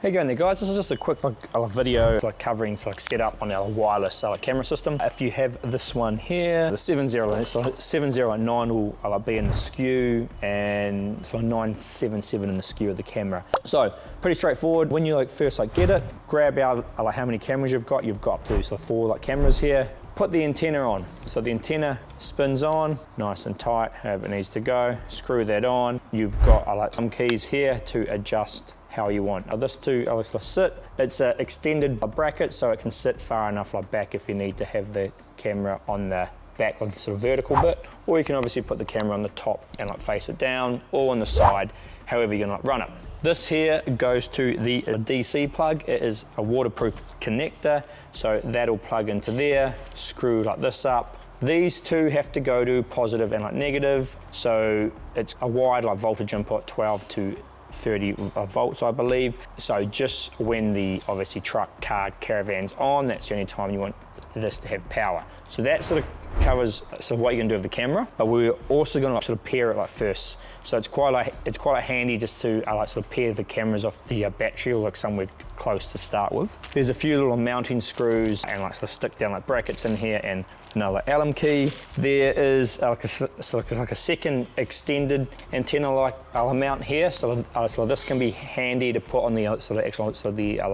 How you going there, guys? This is just a quick video covering setup on our wireless camera system. If you have this one here, the 709 will be in the skew, and so 977 in the skew of the camera. So pretty straightforward. When you first get it, grab out how many cameras you've got. You've got up to 4 cameras here. Put the antenna on. So the antenna spins on, nice and tight, however it needs to go. Screw that on. You've got some keys here to adjust how you want. Now this to sit, it's an extended bracket, so it can sit far enough back if you need to have the camera on the back of the vertical bit, or you can obviously put the camera on the top and face it down, or on the side, however you're gonna run it. This here goes to the DC plug. It is a waterproof connector, so that'll plug into there, screw this up. These two have to go to positive and negative, so it's a wide voltage input, 12 to 30 volts, I believe. So just when the truck, car, caravan's on, that's the only time you want this to have power. So that covers what you can do with the camera, but we're also going to pair it first. So it's quite handy just to pair the cameras off the battery or somewhere close to start with. There's a few little mounting screws and stick down brackets in here, and another Allen key. There is a second extended antenna mount here, so this can be handy to put on the actual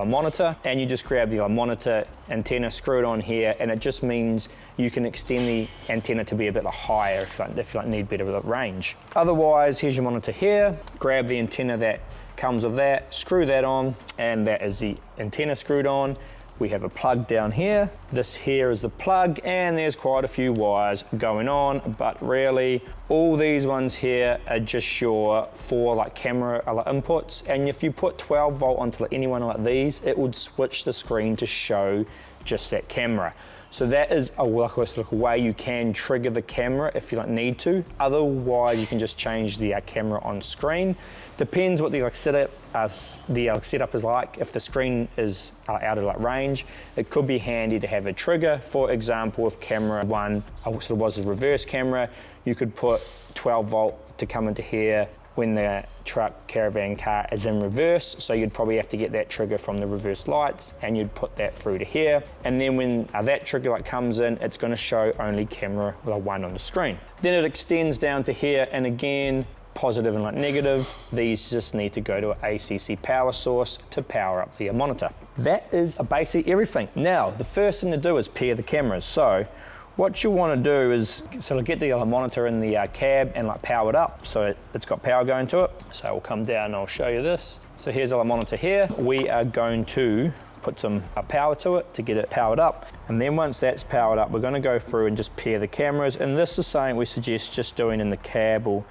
monitor, and you just grab the monitor antenna, screw it on here, and it just means you can extend the antenna to be a bit higher if you need better range. Otherwise, here's your monitor here. Grab the antenna that comes with that, screw that on, and that is the antenna screwed on. We have a plug down here. This here is the plug, and there's quite a few wires going on, but really all these ones here are just for camera inputs. And if you put 12 volt onto any one of these, it would switch the screen to show just that camera. So that is a way you can trigger the camera if you need to. Otherwise, you can just change the camera on screen. Depends what the setup is like. If the screen is out of range, it could be handy to have a trigger. For example, if camera one was a reverse camera, you could put 12 volt to come into here when the truck, caravan, car is in reverse. So you'd probably have to get that trigger from the reverse lights, and you'd put that through to here. And then when that trigger comes in, it's gonna show only camera one on the screen. Then it extends down to here, and again, positive and negative. These just need to go to an ACC power source to power up the monitor. That is basically everything. Now, the first thing to do is pair the cameras. So what you want to do is get the monitor in the cab and power it up, so it's got power going to it. So we'll come down and I'll show you this. So here's our monitor here. We are going to put some power to it to get it powered up, and then once that's powered up, we're going to go through and just pair the cameras. And this is something we suggest just doing in the cab or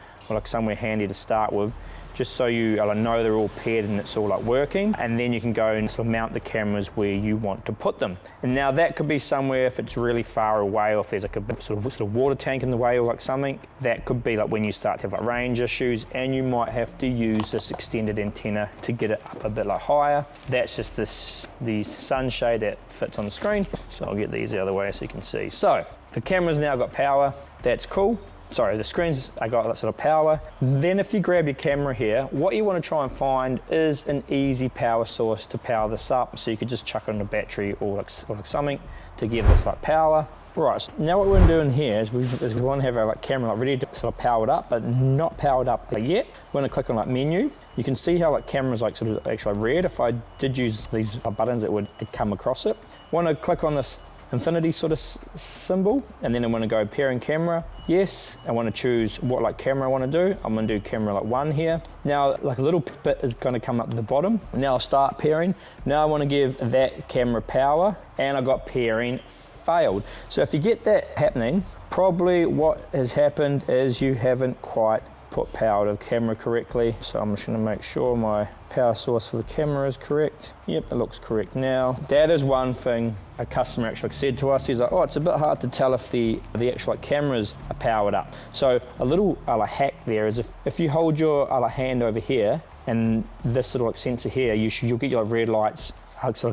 somewhere handy to start with, just so you know they're all paired and it's all working, and then you can go and mount the cameras where you want to put them. And now that could be somewhere if it's really far away, or if there's a water tank in the way or something. That could be when you start to have range issues, and you might have to use this extended antenna to get it up a bit higher. That's just the sunshade that fits on the screen. So I'll get these out of the way so you can see. So the camera's now got power. That's cool. Sorry, the screen's got that power. Then if you grab your camera here, what you want to try and find is an easy power source to power this up. So you could just chuck it on a battery or something to give this power. Right, so now what we're doing here is we want to have our camera ready to power it up, but not powered up yet. We're going to click on menu. You can see how camera's actually red. If I did use these buttons, it would come across it. Want to click on this infinity symbol, and then I want to go pairing camera. Yes, I want to choose what camera I want to do. I'm going to do camera 1 here. Now a little bit is going to come up at the bottom. Now I'll start pairing. Now I want to give that camera power, and I got pairing failed. So if you get that happening, probably what has happened is you haven't quite put power to the camera correctly. So I'm just going to make sure my power source for the camera is correct. Yep, it looks correct now. That is one thing a customer actually said to us. He's like, oh, it's a bit hard to tell if the actual cameras are powered up. So a little hack there is if you hold your hand over here, and this little sensor here, you'll get your red lights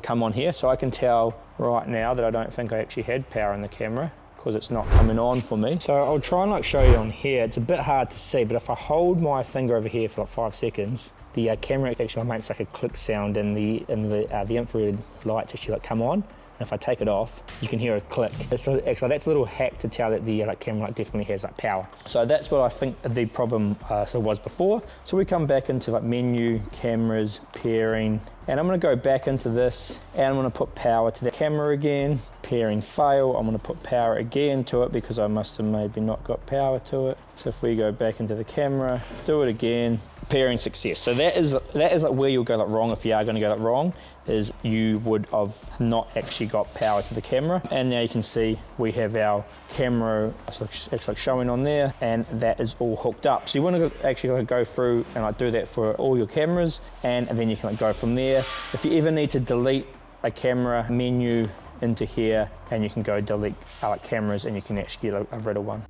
come on here. So I can tell right now that I don't think I actually had power in the camera, because it's not coming on for me. So I'll try and show you on here. It's a bit hard to see, but if I hold my finger over here for 5 seconds, the camera actually makes like a click sound, and the infrared lights actually like come on. And if I take it off, you can hear a click. So actually, that's a little hack to tell that the camera like definitely has like power. So that's what I think the problem was before. So we come back into like menu, cameras, pairing, and I'm going to go back into this, and I'm going to put power to the camera again. Pairing fail, I'm going to put power again to it because I must have maybe not got power to it. So if we go back into the camera, do it again, pairing success. So that is like where you'll go like wrong if you are going to go like wrong, is you would have not actually got power to the camera. And now you can see we have our camera it's like showing on there, and that is all hooked up. So you want to actually like go through and like do that for all your cameras, and then you can like go from there. If you ever need to delete a camera, menu into here, and you can go delete like cameras, and you can actually get rid of one.